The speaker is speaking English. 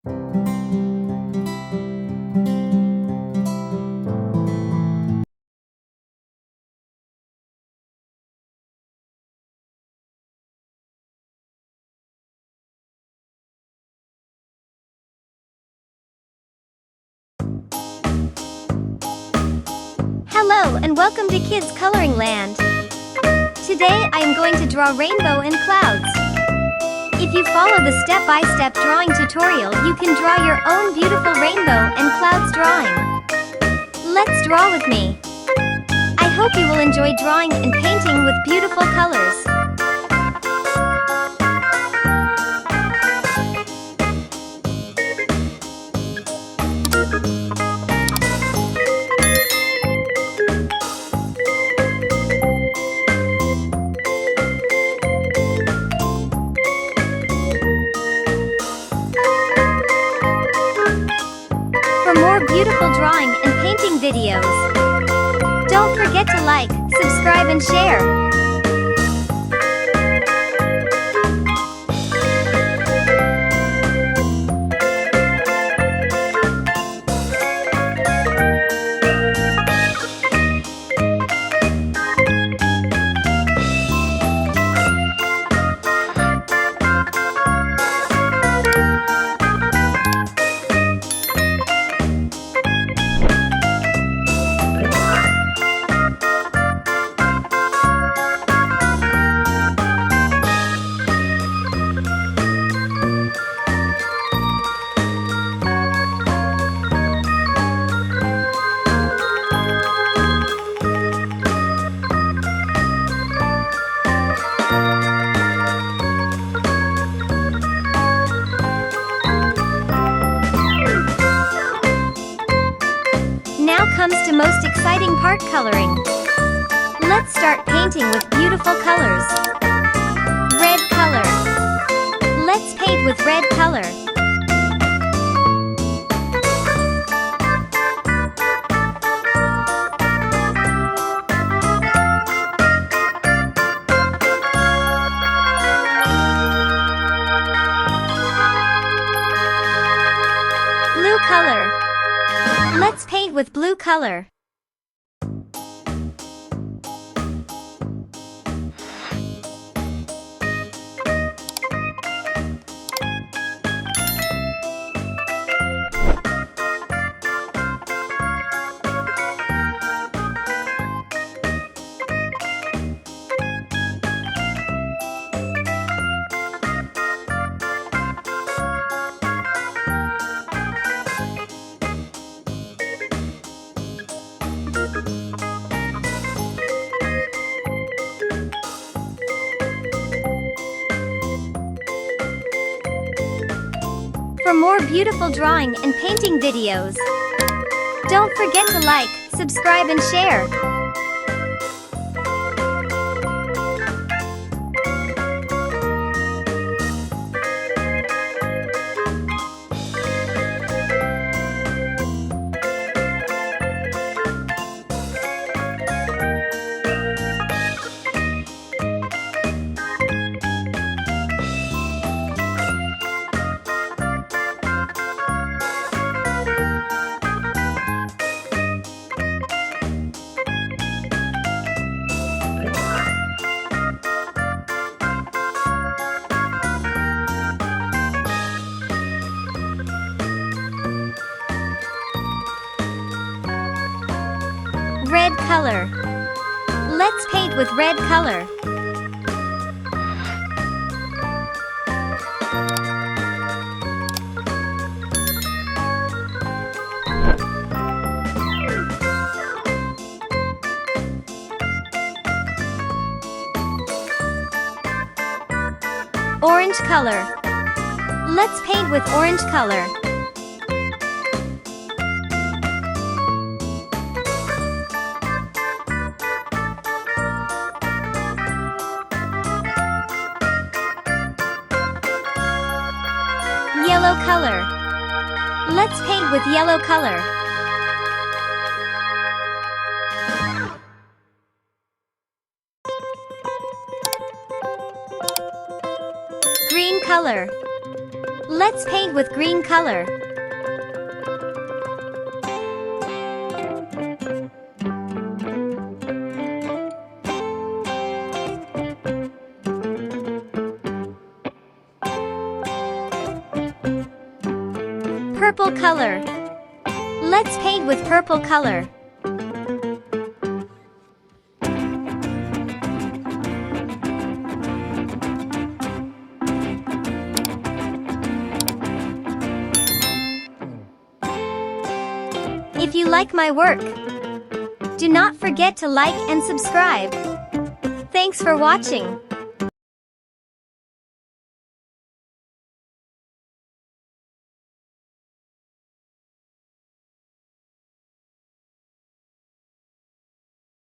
Hello and welcome to Kids Coloring Land. Today I am going to draw rainbow and clouds. If you follow the step-by-step drawing tutorial, you can draw your own beautiful rainbow and clouds drawing. Let's draw with me. I hope you will enjoy drawing and painting with beautiful colors. For more beautiful drawing and painting videos, don't forget to like, subscribe and share. Now comes to most exciting part, coloring. Let's start painting with beautiful colors. Red color. Let's paint with red color. Blue color. Let's paint with blue color. For more beautiful drawing and painting videos, don't forget to like, subscribe and share. Red color. Let's paint with red color. Orange color. Let's paint with orange color. Yellow color. Let's paint with yellow color. Green color. Let's paint with green color. Purple color. Let's paint with purple color. If you like my work, do not forget to like and subscribe. Thanks for watching.